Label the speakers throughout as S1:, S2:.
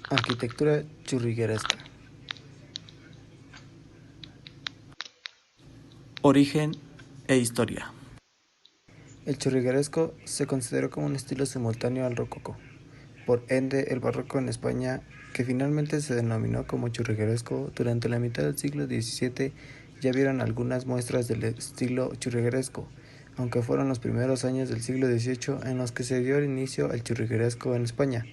S1: Arquitectura churrigueresca.
S2: Origen e historia.
S1: El churrigueresco se consideró como un estilo simultáneo al rococó, por ende el barroco en España, que finalmente se denominó como churrigueresco. Durante la mitad del siglo XVII ya vieron algunas muestras del estilo churrigueresco, aunque fueron los primeros años del siglo XVIII en los que se dio inicio al churrigueresco en España,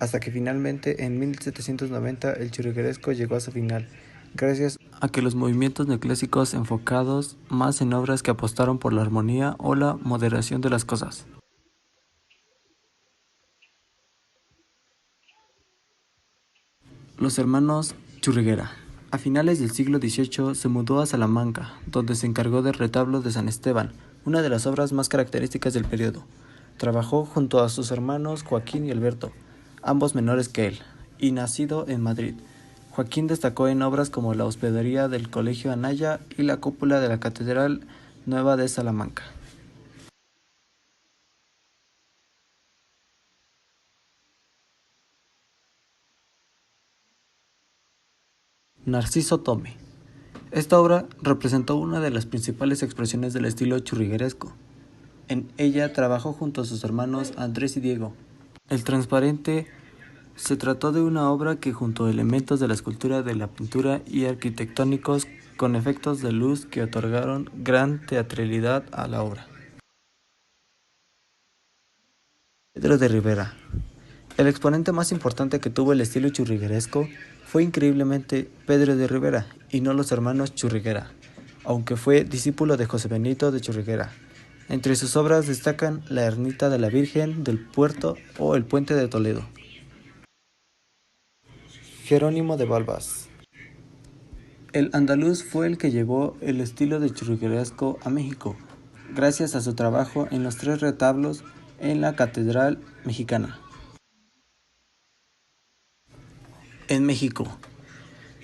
S1: hasta que finalmente en 1790 el churrigueresco llegó a su final, gracias
S2: A que los movimientos neoclásicos enfocados más en obras que apostaron por la armonía o la moderación de las cosas. Los hermanos Churriguera. A finales del siglo XVIII se mudó a Salamanca, donde se encargó del retablo de San Esteban, una de las obras más características del periodo. Trabajó junto a sus hermanos Joaquín y Alberto, ambos menores que él, y nacido en Madrid. Joaquín destacó en obras como la hospedería del Colegio Anaya y la cúpula de la Catedral Nueva de Salamanca. Narciso Tome. Esta obra representó una de las principales expresiones del estilo churrigueresco. En ella trabajó junto a sus hermanos Andrés y Diego. El transparente se trató de una obra que juntó elementos de la escultura, de la pintura y arquitectónicos con efectos de luz que otorgaron gran teatralidad a la obra. Pedro de Rivera. El exponente más importante que tuvo el estilo churrigueresco fue increíblemente Pedro de Rivera y no los hermanos Churriguera, aunque fue discípulo de José Benito de Churriguera. Entre sus obras destacan la Ermita de la Virgen del Puerto o el Puente de Toledo.
S1: Jerónimo de Balbás.
S2: El andaluz fue el que llevó el estilo de churrigueresco a México, gracias a su trabajo en los 3 retablos en la Catedral Mexicana. En México,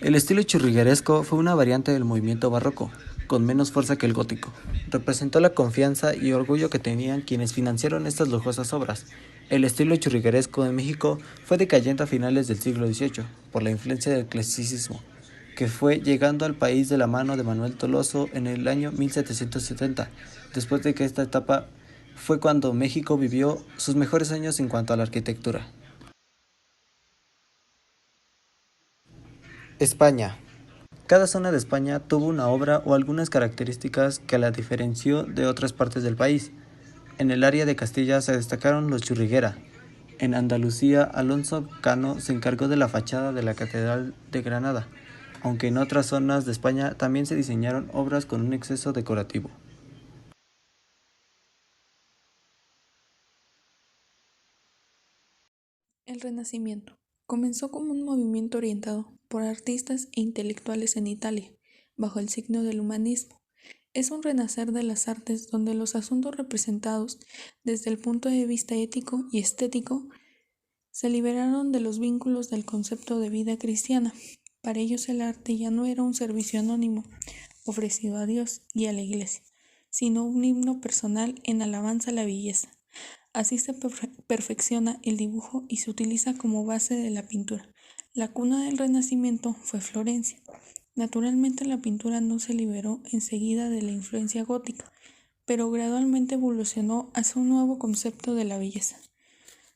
S2: el estilo churrigueresco fue una variante del movimiento barroco, con menos fuerza que el gótico. Representó la confianza y orgullo que tenían quienes financiaron estas lujosas obras. El estilo churrigueresco en México fue decayendo a finales del siglo XVIII por la influencia del clasicismo, que fue llegando al país de la mano de Manuel Toloso en el año 1770. Después de que esta etapa fue cuando México vivió sus mejores años en cuanto a la arquitectura.
S1: España.
S2: Cada zona de España tuvo una obra o algunas características que la diferenció de otras partes del país. En el área de Castilla se destacaron los Churriguera. En Andalucía, Alonso Cano se encargó de la fachada de la Catedral de Granada, aunque en otras zonas de España también se diseñaron obras con un exceso decorativo.
S3: El Renacimiento comenzó como un movimiento orientado por artistas e intelectuales en Italia, bajo el signo del humanismo. Es un renacer de las artes donde los asuntos representados desde el punto de vista ético y estético se liberaron de los vínculos del concepto de vida cristiana. Para ellos el arte ya no era un servicio anónimo ofrecido a Dios y a la Iglesia, sino un himno personal en alabanza a la belleza. Así se perfecciona el dibujo y se utiliza como base de la pintura. La cuna del Renacimiento fue Florencia. Naturalmente la pintura no se liberó enseguida de la influencia gótica, pero gradualmente evolucionó hacia un nuevo concepto de la belleza.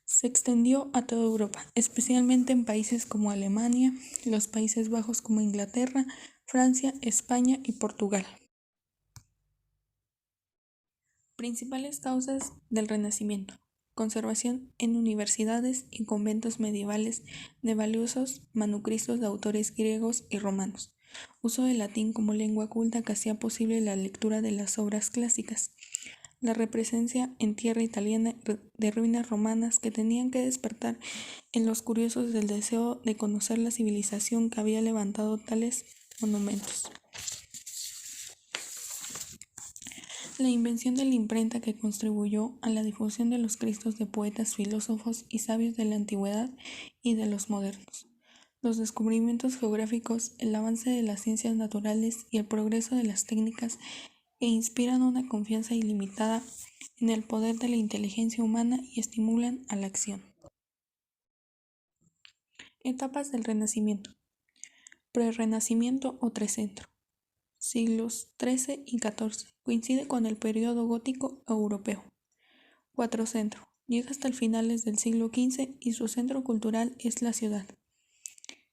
S3: Se extendió a toda Europa, especialmente en países como Alemania, los Países Bajos como Inglaterra, Francia, España y Portugal. Principales causas del Renacimiento: conservación en universidades y conventos medievales de valiosos manuscritos de autores griegos y romanos, uso del latín como lengua culta que hacía posible la lectura de las obras clásicas, la presencia en tierra italiana de ruinas romanas que tenían que despertar en los curiosos del deseo de conocer la civilización que había levantado tales monumentos. La invención de la imprenta que contribuyó a la difusión de los Cristos de poetas, filósofos y sabios de la antigüedad y de los modernos. Los descubrimientos geográficos, el avance de las ciencias naturales y el progreso de las técnicas que inspiran una confianza ilimitada en el poder de la inteligencia humana y estimulan a la acción. Etapas del Renacimiento. Prerrenacimiento o Trecentro. Siglos XIII y XIV. Coincide con el periodo gótico europeo. Cuatrocentro. Llega hasta el finales del siglo XV y su centro cultural es la ciudad.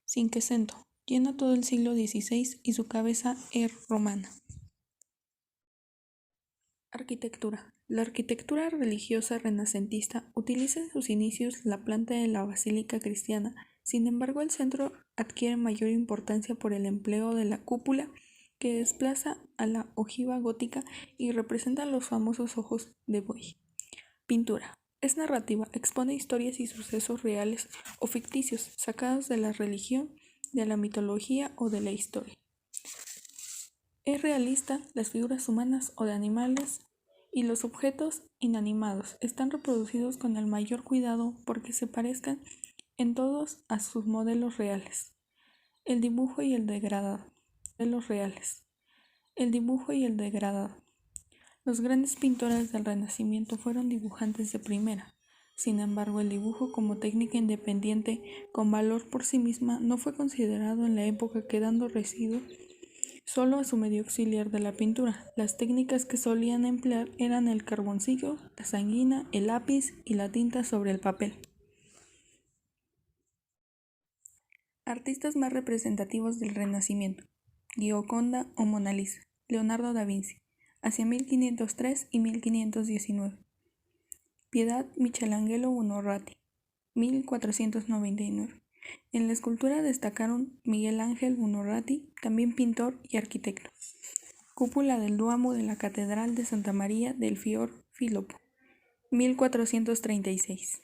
S3: Cinquecento. Llena todo el siglo XVI y su cabeza es romana. Arquitectura. La arquitectura religiosa renacentista utiliza en sus inicios la planta de la basílica cristiana. Sin embargo, el centro adquiere mayor importancia por el empleo de la cúpula, que desplaza a la ojiva gótica y representa los famosos ojos de buey. Pintura. Es narrativa, expone historias y sucesos reales o ficticios sacados de la religión, de la mitología o de la historia. Es realista, las figuras humanas o de animales y los objetos inanimados están reproducidos con el mayor cuidado porque se parezcan en todos a sus modelos reales. El dibujo y el degradado. Modelos reales. El dibujo y el degradado. Los grandes pintores del Renacimiento fueron dibujantes de primera. Sin embargo, el dibujo como técnica independiente con valor por sí misma no fue considerado en la época, quedando residuo solo a su medio auxiliar de la pintura. Las técnicas que solían emplear eran el carboncillo, la sanguina, el lápiz y la tinta sobre el papel. Artistas más representativos del Renacimiento. Gioconda o Mona Lisa. Leonardo da Vinci, hacia 1503 y 1519. Piedad Michelangelo Buonarroti, 1499. En la escultura destacaron Miguel Ángel Buonarroti, también pintor y arquitecto. Cúpula del Duomo de la Catedral de Santa María del Fior Filippo, 1436.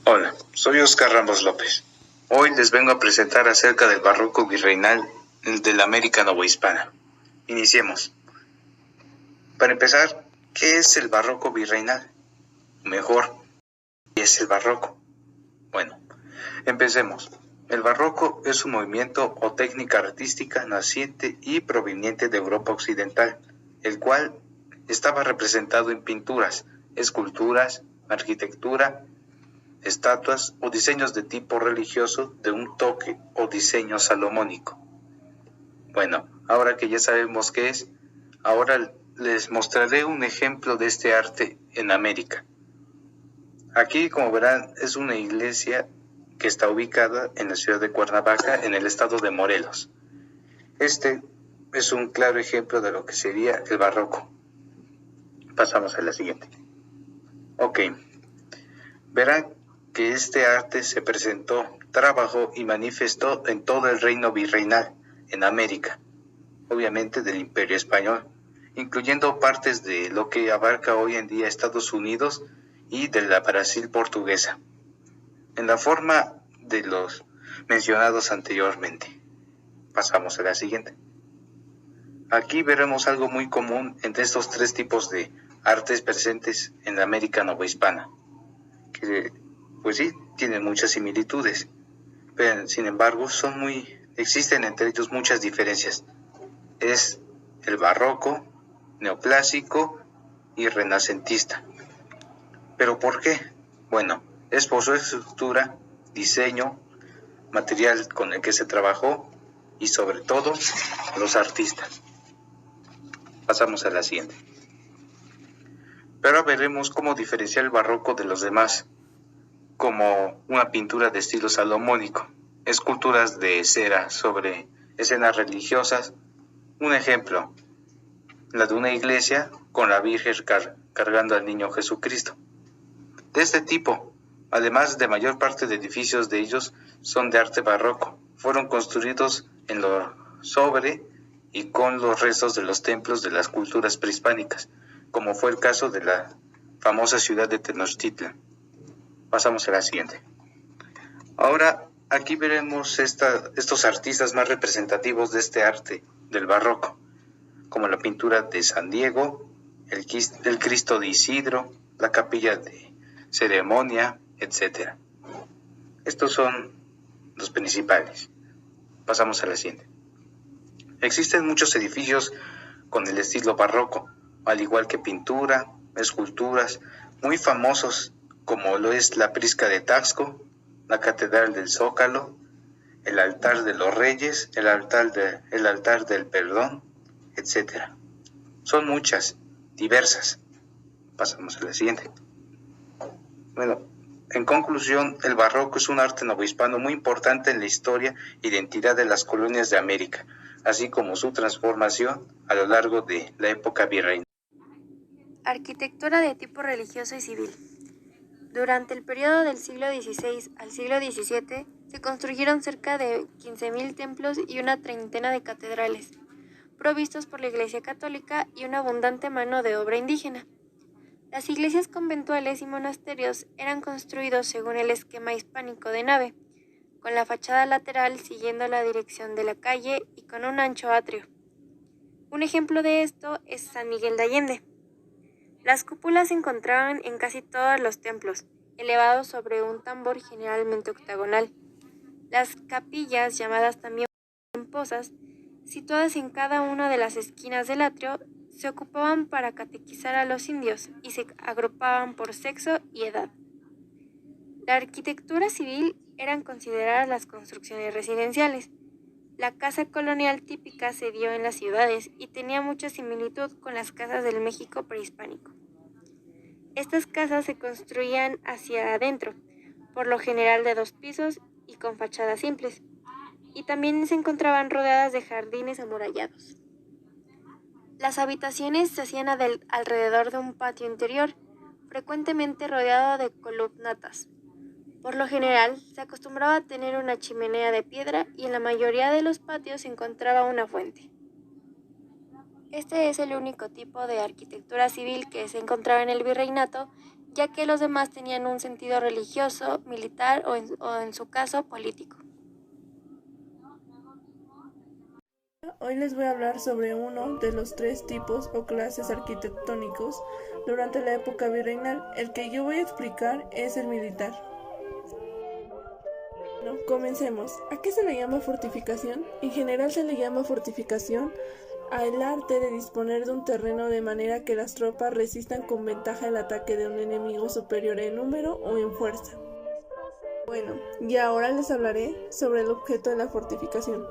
S4: Hola, soy Oscar Ramos López. Hoy les vengo a presentar acerca del barroco virreinal de la América Novohispana. Iniciemos. Para empezar, ¿qué es el barroco virreinal? Mejor, ¿qué es el barroco? Bueno, empecemos. El barroco es un movimiento o técnica artística naciente y proveniente de Europa Occidental, el cual estaba representado en pinturas, esculturas, arquitectura, estatuas o diseños de tipo religioso de un toque o diseño salomónico. Bueno, ahora que ya sabemos qué es, ahora les mostraré un ejemplo de este arte en América. Aquí, como verán, es una iglesia que está ubicada en la ciudad de Cuernavaca, en el estado de Morelos. Este es un claro ejemplo de lo que sería el barroco. Pasamos a la siguiente. Ok, verán que este arte se presentó, trabajó y manifestó en todo el reino virreinal, en América, obviamente del Imperio Español, incluyendo partes de lo que abarca hoy en día Estados Unidos y de la Brasil portuguesa, en la forma de los mencionados anteriormente. Pasamos a la siguiente. Aquí veremos algo muy común entre estos tres tipos de artes presentes en la América Novohispana, que pues sí, tienen muchas similitudes, pero sin embargo existen entre ellos muchas diferencias. Es el barroco, neoclásico y renacentista. ¿Pero por qué? Bueno, es por su estructura, diseño, material con el que se trabajó y sobre todo los artistas. Pasamos a la siguiente. Pero ahora veremos cómo diferenciar el barroco de los demás, como una pintura de estilo salomónico, esculturas de cera sobre escenas religiosas. Un ejemplo, la de una iglesia con la Virgen cargando al niño Jesucristo. De este tipo, además de mayor parte de edificios de ellos son de arte barroco, fueron construidos en lo sobre y con los restos de los templos de las culturas prehispánicas, como fue el caso de la famosa ciudad de Tenochtitlan. Pasamos a la siguiente. Ahora, aquí veremos estos artistas más representativos de este arte del barroco, como la pintura de San Diego, el Cristo de Isidro, la capilla de Ceremonia, etc. Estos son los principales. Pasamos a la siguiente. Existen muchos edificios con el estilo barroco, al igual que pintura, esculturas, muy famosos como lo es la Prisca de Taxco, la Catedral del Zócalo, el altar de los Reyes, el altar del Perdón, etc. Son muchas, diversas. Pasamos a la siguiente. Bueno, en conclusión, el barroco es un arte novohispano muy importante en la historia e identidad de las colonias de América, así como su transformación a lo largo de la época virreinal.
S5: Arquitectura de tipo religioso y civil. Durante el periodo del siglo XVI al siglo XVII se construyeron cerca de 15.000 templos y una treintena de catedrales, provistos por la Iglesia Católica y una abundante mano de obra indígena. Las iglesias conventuales y monasterios eran construidos según el esquema hispánico de nave, con la fachada lateral siguiendo la dirección de la calle y con un ancho atrio. Un ejemplo de esto es San Miguel de Allende. Las cúpulas se encontraban en casi todos los templos, elevados sobre un tambor generalmente octagonal. Las capillas, llamadas también pozas, situadas en cada una de las esquinas del atrio, se ocupaban para catequizar a los indios y se agrupaban por sexo y edad. La arquitectura civil eran consideradas las construcciones residenciales. La casa colonial típica se dio en las ciudades y tenía mucha similitud con las casas del México prehispánico. Estas casas se construían hacia adentro, por lo general de 2 pisos y con fachadas simples, y también se encontraban rodeadas de jardines amurallados. Las habitaciones se hacían alrededor de un patio interior, frecuentemente rodeado de columnatas. Por lo general, se acostumbraba a tener una chimenea de piedra y en la mayoría de los patios se encontraba una fuente. Este es el único tipo de arquitectura civil que se encontraba en el virreinato, ya que los demás tenían un sentido religioso, militar o en su caso político.
S6: Hoy les voy a hablar sobre uno de los 3 tipos o clases arquitectónicos durante la época virreinal. El que yo voy a explicar es el militar. Bueno, comencemos. ¿A qué se le llama fortificación? En general se le llama fortificación al arte de disponer de un terreno de manera que las tropas resistan con ventaja el ataque de un enemigo superior en número o en fuerza. Bueno, y ahora les hablaré sobre el objeto de la fortificación,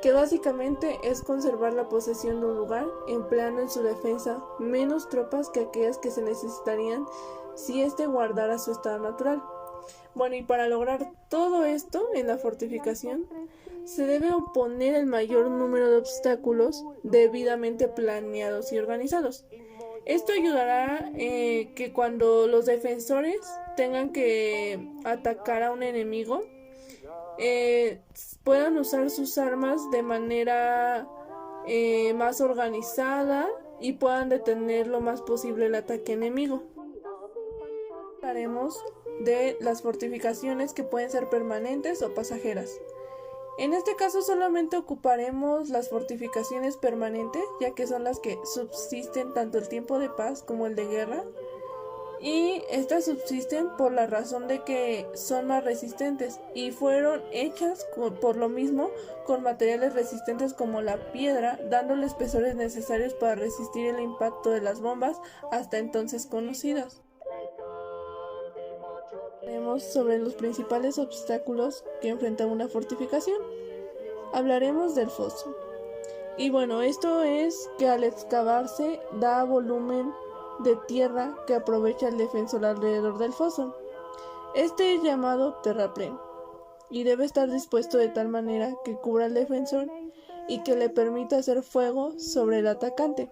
S6: que básicamente es conservar la posesión de un lugar, empleando en su defensa menos tropas que aquellas que se necesitarían si éste guardara su estado natural. Bueno, y para lograr todo esto en la fortificación, se debe oponer el mayor número de obstáculos debidamente planeados y organizados. Esto ayudará que cuando los defensores tengan que atacar a un enemigo, puedan usar sus armas de manera más organizada y puedan detener lo más posible el ataque enemigo. Hablaremos de las fortificaciones que pueden ser permanentes o pasajeras. En este caso solamente ocuparemos las fortificaciones permanentes, ya que son las que subsisten tanto el tiempo de paz como el de guerra, y estas subsisten por la razón de que son más resistentes y fueron hechas por lo mismo con materiales resistentes como la piedra, dándole espesores necesarios para resistir el impacto de las bombas hasta entonces conocidas. Hablaremos sobre los principales obstáculos que enfrenta una fortificación. Hablaremos del foso. Y bueno, esto es que al excavarse da volumen de tierra que aprovecha el defensor alrededor del foso. Este es llamado terraplén y debe estar dispuesto de tal manera que cubra al defensor y que le permita hacer fuego sobre el atacante.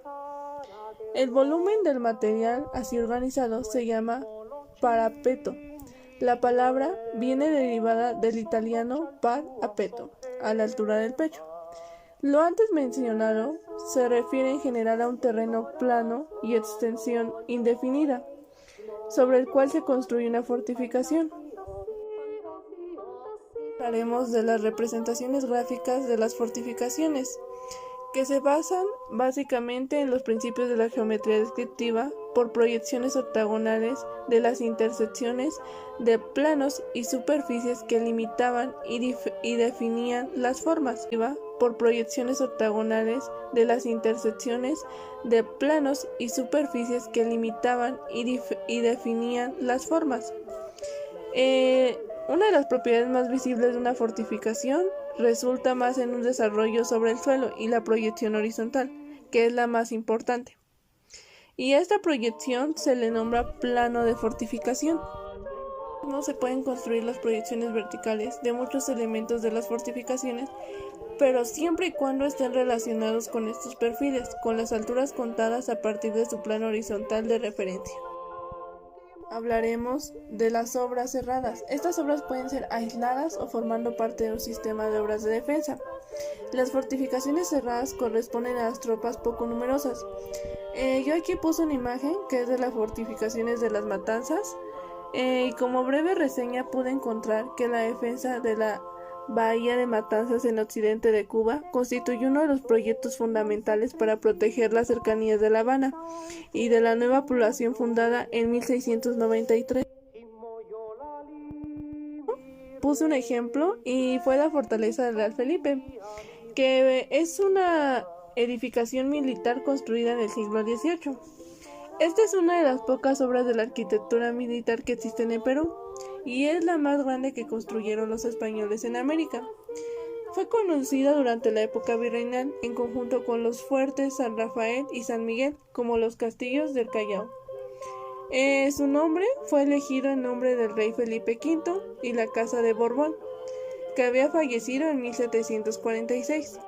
S6: El volumen del material así organizado se llama parapeto. La palabra viene derivada del italiano par a petto, a la altura del pecho. Lo antes mencionado se refiere en general a un terreno plano y extensión indefinida, sobre el cual se construye una fortificación. Hablaremos de las representaciones gráficas de las fortificaciones, que se basan básicamente en los principios de la geometría descriptiva por proyecciones octagonales de las intersecciones de planos y superficies que limitaban y definían las formas, por proyecciones ortogonales de las intersecciones de planos y superficies que limitaban y definían las formas. Una de las propiedades más visibles de una fortificación resulta más en un desarrollo sobre el suelo y la proyección horizontal, que es la más importante. Y a esta proyección se le nombra plano de fortificación. No se pueden construir las proyecciones verticales de muchos elementos de las fortificaciones, pero siempre y cuando estén relacionados con estos perfiles, con las alturas contadas a partir de su plano horizontal de referencia. Hablaremos de las obras cerradas. Estas obras pueden ser aisladas o formando parte de un sistema de obras de defensa. Las fortificaciones cerradas corresponden a las tropas poco numerosas. Yo aquí puse una imagen que es de las fortificaciones de las Matanzas, y como breve reseña pude encontrar que la defensa de la Bahía de Matanzas en occidente de Cuba constituyó uno de los proyectos fundamentales para proteger las cercanías de La Habana y de la nueva población fundada en 1693. Puse un ejemplo y fue la fortaleza del Real Felipe, que es una edificación militar construida en el siglo XVIII. Esta es una de las pocas obras de la arquitectura militar que existen en Perú y es la más grande que construyeron los españoles en América. Fue conocida durante la época virreinal en conjunto con los fuertes San Rafael y San Miguel como los castillos del Callao. Su nombre fue elegido en nombre del rey Felipe V y la Casa de Borbón, que había fallecido en 1746.